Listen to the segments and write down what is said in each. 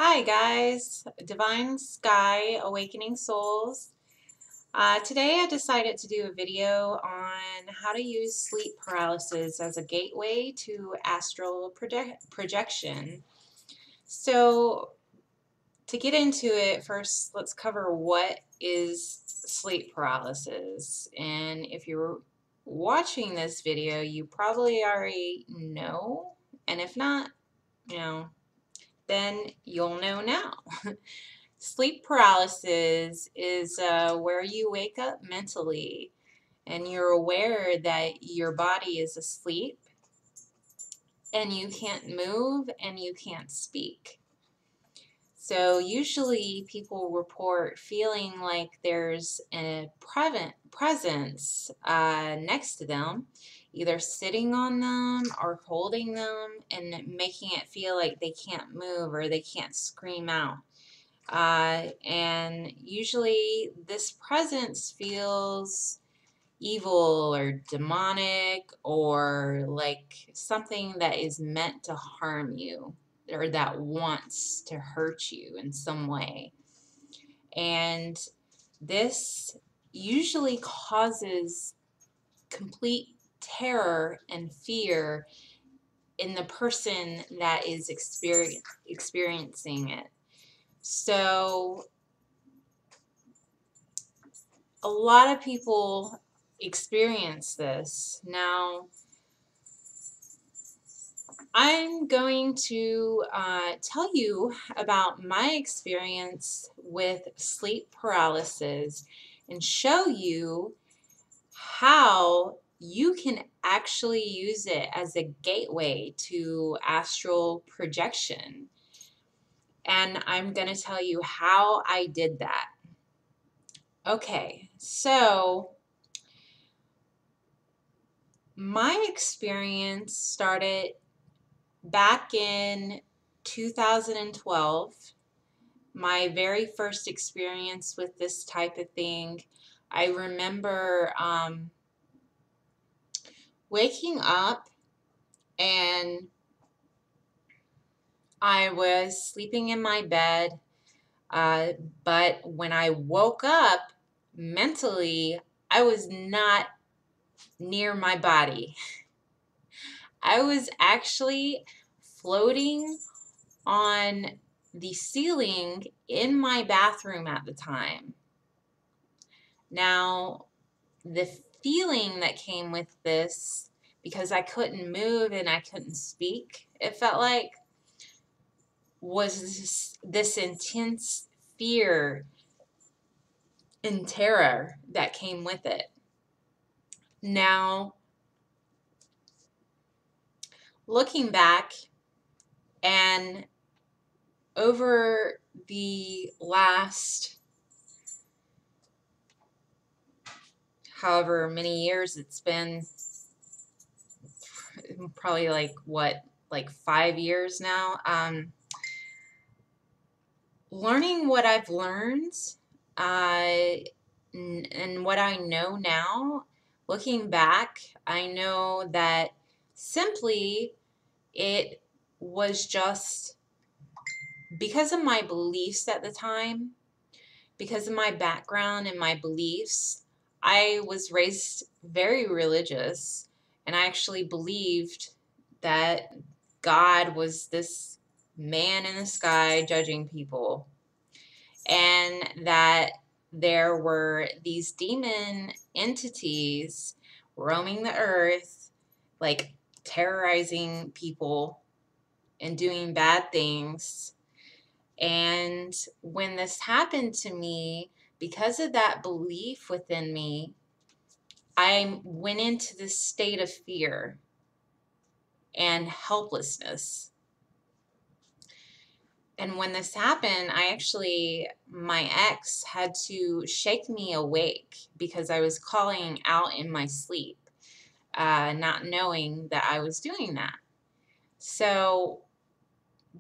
Hi guys, Divine Sky Awakening Souls. Today I decided to do a video on how to use sleep paralysis as a gateway to astral projection. So to get into it, first let's cover what is sleep paralysis. And if you're watching this video, you probably already know, and if not, then you'll know now. Sleep paralysis is where you wake up mentally and you're aware that your body is asleep and you can't move and you can't speak. So usually people report feeling like there's a presence next to them, either sitting on them or holding them and making it feel like they can't move or they can't scream out. And usually this presence feels evil or demonic or like something that is meant to harm you or that wants to hurt you in some way. And this usually causes complete terror and fear in the person that is experiencing it. So a lot of people experience this. Now, I'm going to tell you about my experience with sleep paralysis and show you how you can actually use it as a gateway to astral projection. And I'm going to tell you how I did that. Okay, so my experience started back in 2012. My very first experience with this type of thing, I remember waking up and I was sleeping in my bed, but when I woke up mentally, I was not near my body. I was actually floating on the ceiling in my bathroom at the time. Now, the feeling that came with this, because I couldn't move and I couldn't speak, it felt like, was this intense fear and terror that came with it. Now, looking back and over the last however many years it's been, probably like 5 years now, learning what I've learned and what I know now, looking back, I know that simply it was just because of my beliefs at the time, because of my background and my beliefs. I was raised very religious, and I actually believed that God was this man in the sky judging people, and that there were these demon entities roaming the earth, like terrorizing people and doing bad things. And when this happened to me, because of that belief within me, I went into this state of fear and helplessness. And when this happened, my ex had to shake me awake because I was calling out in my sleep, not knowing that I was doing that. So,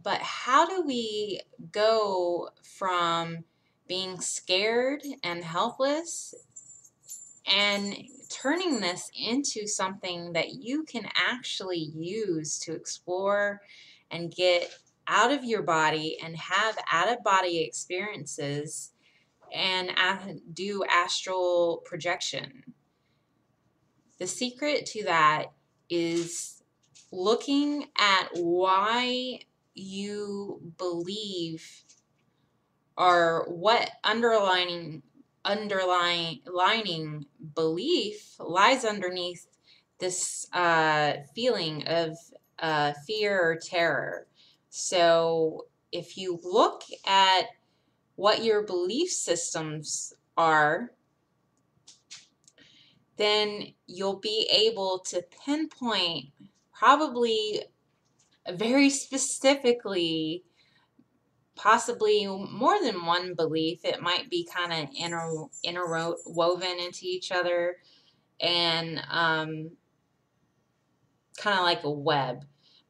but how do we go from being scared and helpless and turning this into something that you can actually use to explore and get out of your body and have out-of-body experiences and do astral projection. The secret to that is looking at why you believe, or what underlying belief lies underneath this feeling of fear or terror. So if you look at what your belief systems are, then you'll be able to pinpoint, probably very specifically, possibly more than one belief. It might be kind of interwoven into each other, and kind of like a web.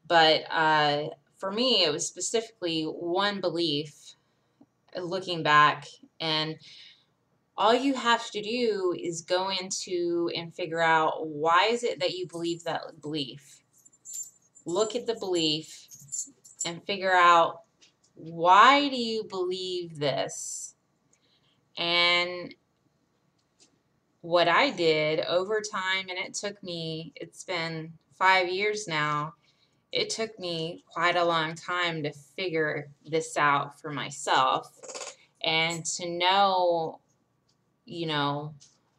But for me, it was specifically one belief, looking back. And all you have to do is go into and figure out, why is it that you believe that belief? Look at the belief and figure out, why do you believe this? And what I did over time, and it's been 5 years now, it took me quite a long time to figure this out for myself, and to know,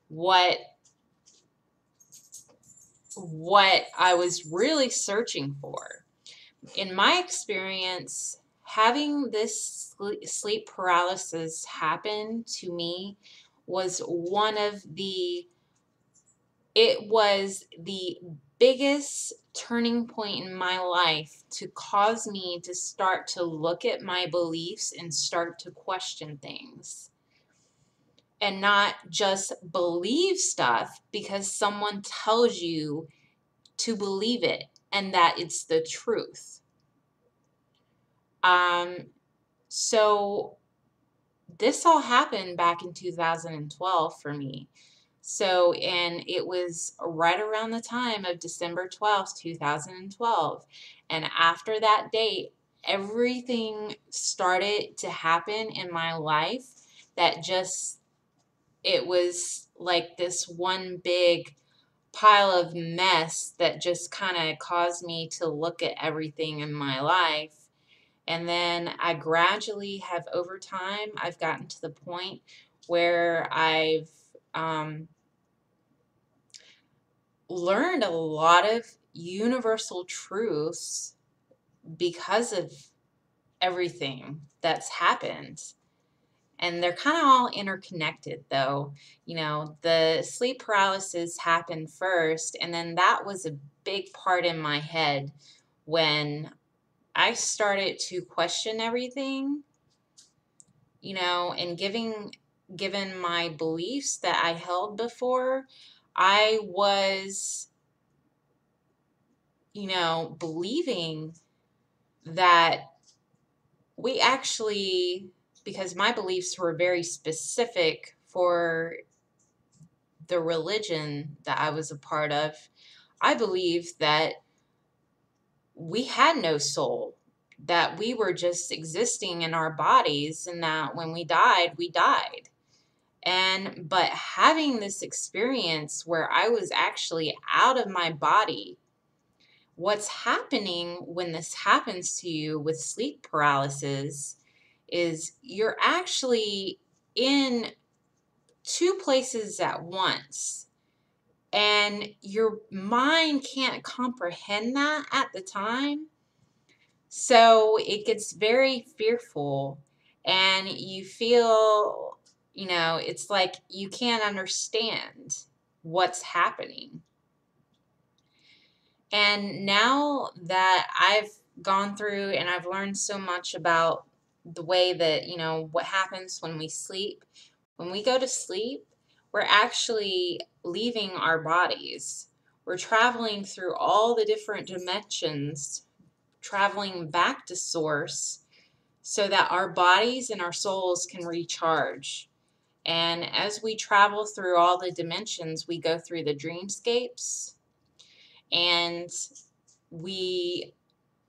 what I was really searching for. In my experience, having this sleep paralysis happen to me was it was the biggest turning point in my life to cause me to start to look at my beliefs and start to question things. And not just believe stuff because someone tells you to believe it and that it's the truth. So this all happened back in 2012 for me. So, and it was right around the time of December 12th, 2012. And after that date, everything started to happen in my life that it was like this one big pile of mess that just kind of caused me to look at everything in my life. And then I gradually have, over time, I've gotten to the point where I've learned a lot of universal truths because of everything that's happened. And they're kind of all interconnected, though. The sleep paralysis happened first, and then that was a big part in my head when I started to question everything, and given my beliefs that I held before, I was, believing that we actually, because my beliefs were very specific for the religion that I was a part of, I believed that we had no soul, that we were just existing in our bodies, and that when we died, we died. But having this experience where I was actually out of my body, what's happening when this happens to you with sleep paralysis is you're actually in two places at once. And your mind can't comprehend that at the time. So it gets very fearful, and you feel, it's like you can't understand what's happening. And now that I've gone through and I've learned so much about the way that, what happens when we sleep, when we go to sleep, we're actually leaving our bodies. We're traveling through all the different dimensions, traveling back to source so that our bodies and our souls can recharge. And as we travel through all the dimensions, we go through the dreamscapes, and we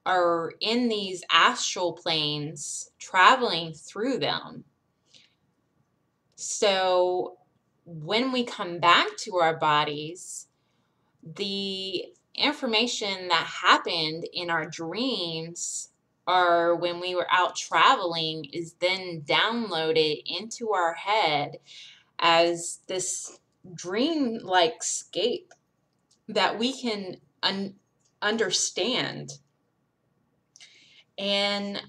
are in these astral planes traveling through them. So when we come back to our bodies, the information that happened in our dreams or when we were out traveling is then downloaded into our head as this dream-like scape that we can understand. And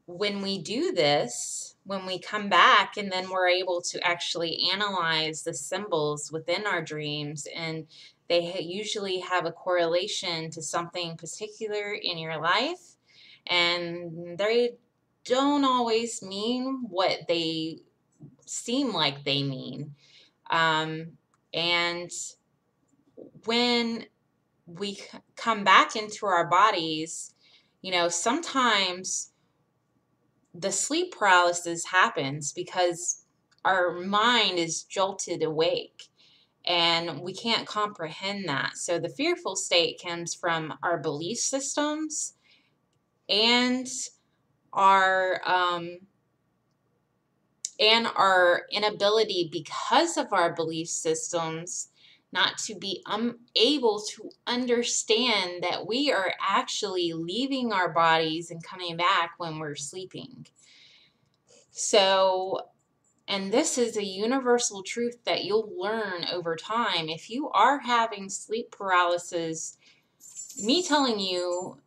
when we do this, when we come back and then we're able to actually analyze the symbols within our dreams, and they usually have a correlation to something particular in your life, and they don't always mean what they seem like they mean. And when we come back into our bodies, you know, sometimes the sleep paralysis happens because our mind is jolted awake and we can't comprehend that. So the fearful state comes from our belief systems and our inability, because of our belief systems, not to be able to understand that we are actually leaving our bodies and coming back when we're sleeping. So, and this is a universal truth that you'll learn over time. If you are having sleep paralysis, me telling you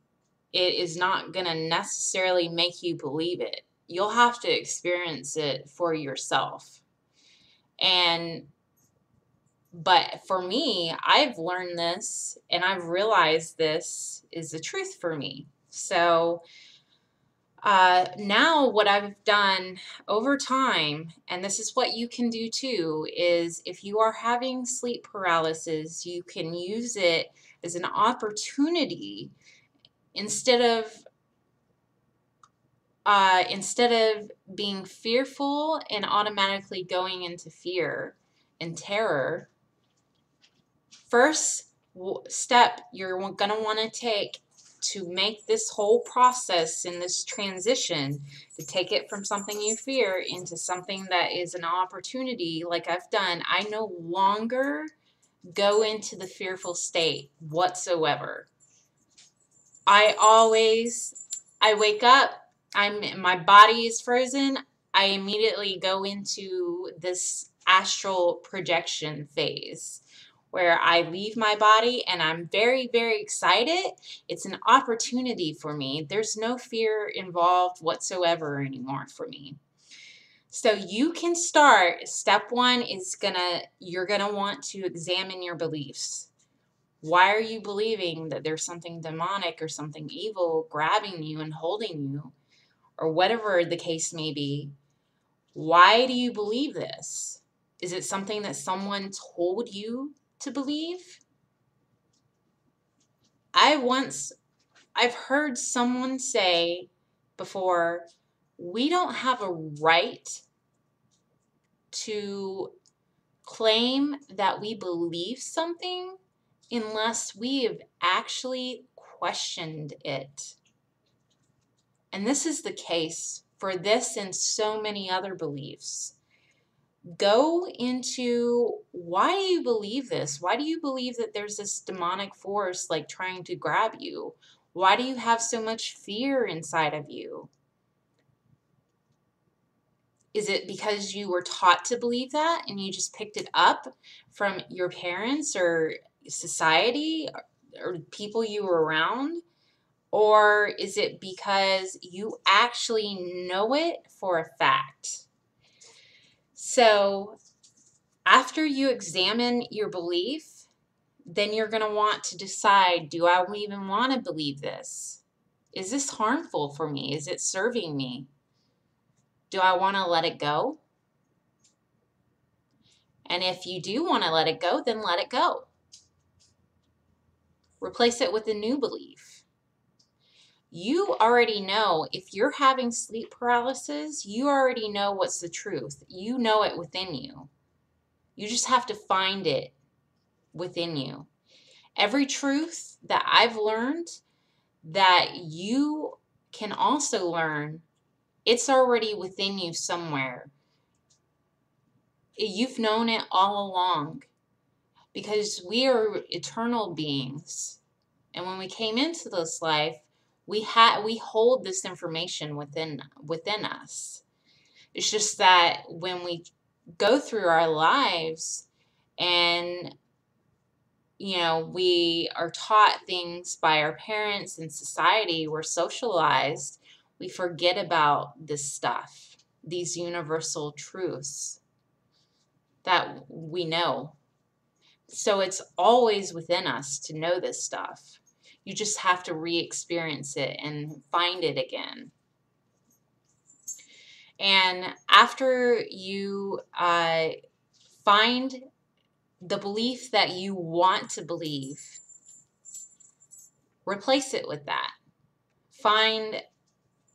it is not going to necessarily make you believe it. You'll have to experience it for yourself. But for me, I've learned this and I've realized this is the truth for me. So now what I've done over time, and this is what you can do too, is if you are having sleep paralysis, you can use it as an opportunity instead of being fearful and automatically going into fear and terror. First step you're going to want to take to make this whole process in this transition, to take it from something you fear into something that is an opportunity, like I've done. I no longer go into the fearful state whatsoever. I wake up, my body is frozen, I immediately go into this astral projection phase where I leave my body and I'm very, very excited. It's an opportunity for me. There's no fear involved whatsoever anymore for me. So you can start. Step one is you're gonna want to examine your beliefs. Why are you believing that there's something demonic or something evil grabbing you and holding you, or whatever the case may be? Why do you believe this? Is it something that someone told you to believe? I've heard someone say before, we don't have a right to claim that we believe something unless we have actually questioned it. And this is the case for this and so many other beliefs. Go into, why do you believe this? Why do you believe that there's this demonic force like trying to grab you? Why do you have so much fear inside of you? Is it because you were taught to believe that and you just picked it up from your parents or society or people you were around? Or is it because you actually know it for a fact? So after you examine your belief, then you're going to want to decide, do I even want to believe this? Is this harmful for me? Is it serving me? Do I want to let it go? And if you do want to let it go, then let it go. Replace it with a new belief. You already know, if you're having sleep paralysis, you already know what's the truth. You know it within you. You just have to find it within you. Every truth that I've learned that you can also learn. It's already within you somewhere. You've known it all along, because we are eternal beings. And when we came into this life, we hold this information within us. It's just that when we go through our lives and we are taught things by our parents and society, we're socialized, we forget about this stuff, these universal truths that we know. So it's always within us to know this stuff. You just have to re-experience it and find it again. And after you find the belief that you want to believe, replace it with that. Find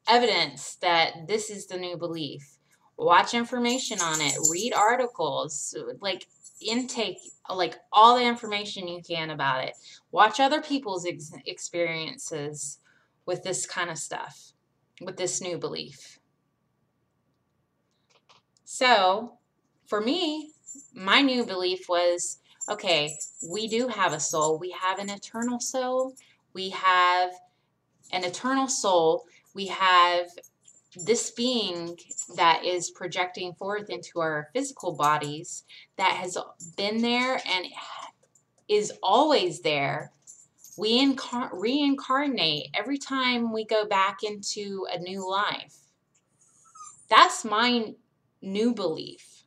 evidence that this is the new belief. Watch information on it. Read articles. Like, intake, like, all the information you can about it. Watch other people's experiences with this kind of stuff, with this new belief. So, for me, my new belief was, okay, we do have a soul. We have an eternal soul. We have an eternal soul. We have this being that is projecting forth into our physical bodies, that has been there and is always there. We reincarnate every time we go back into a new life. That's my new belief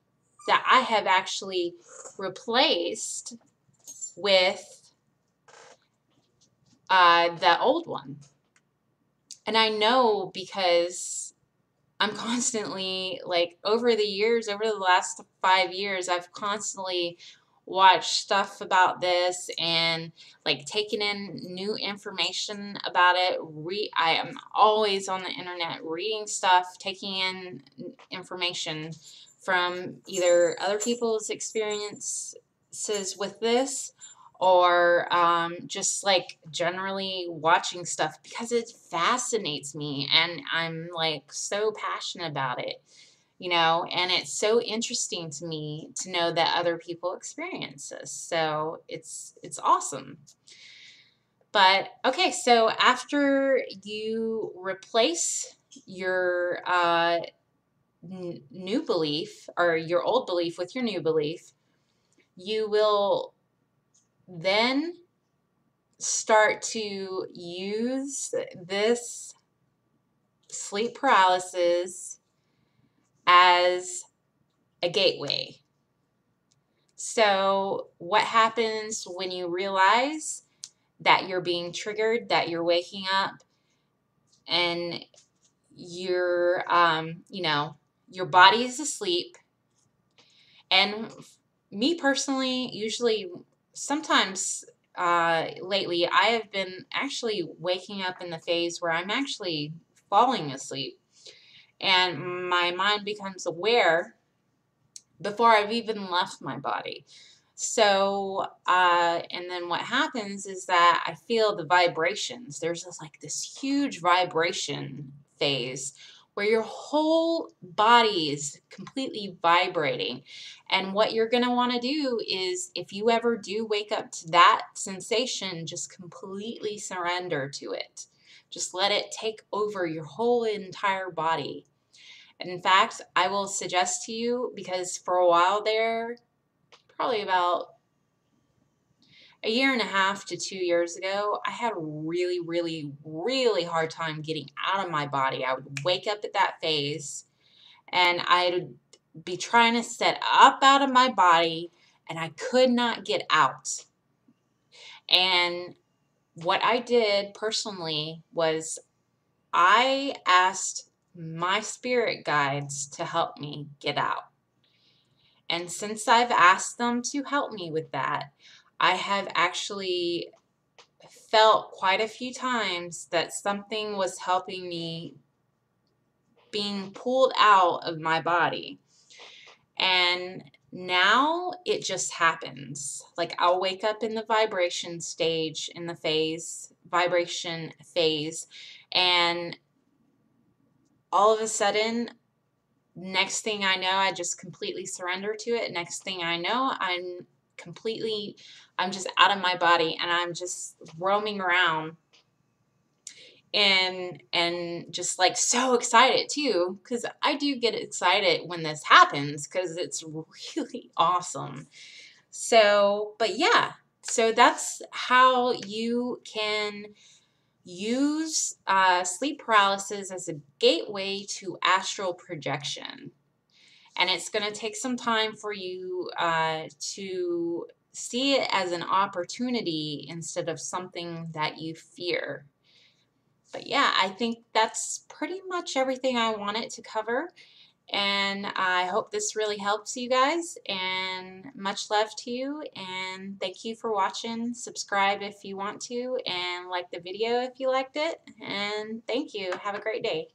that I have actually replaced with the old one. And I know because I'm constantly, like, over the years, over the last 5 years, I've constantly watched stuff about this and, like, taken in new information about it. I am always on the internet reading stuff, taking in information from either other people's experiences with this, or just, like, generally watching stuff because it fascinates me and I'm, like, so passionate about it, and it's so interesting to me to know that other people experience this. So it's awesome. But okay, so after you replace your new belief, or your old belief, with your new belief, you will then start to use this sleep paralysis as a gateway. So what happens when you realize that you're being triggered, that you're waking up and you're, your body is asleep? And me personally, usually, sometimes lately, I have been actually waking up in the phase where I'm actually falling asleep. And my mind becomes aware before I've even left my body. So, and then what happens is that I feel the vibrations. There's this huge vibration phase where your whole body is completely vibrating. And what you're going to want to do is, if you ever do wake up to that sensation, just completely surrender to it. Just let it take over your whole entire body. In fact, I will suggest to you, because for a while there, probably about a year and a half to 2 years ago, I had a really, really, really hard time getting out of my body. I would wake up at that phase and I'd be trying to set up out of my body and I could not get out. And what I did personally was I asked my spirit guides to help me get out. And since I've asked them to help me with that, I have actually felt quite a few times that something was helping me being pulled out of my body. And now it just happens. Like, I'll wake up in the vibration stage, in the phase vibration phase, and all of a sudden, next thing I know, I just completely surrender to it. Next thing I know, I'm just out of my body, and I'm just roaming around, and just like so excited too, because I do get excited when this happens because it's really awesome. So, but yeah, so that's how you can use sleep paralysis as a gateway to astral projection. And it's going to take some time for you to see it as an opportunity instead of something that you fear. But yeah, I think that's pretty much everything I wanted to cover. And I hope this really helps you guys. And much love to you. And thank you for watching. Subscribe if you want to. And like the video if you liked it. And thank you. Have a great day.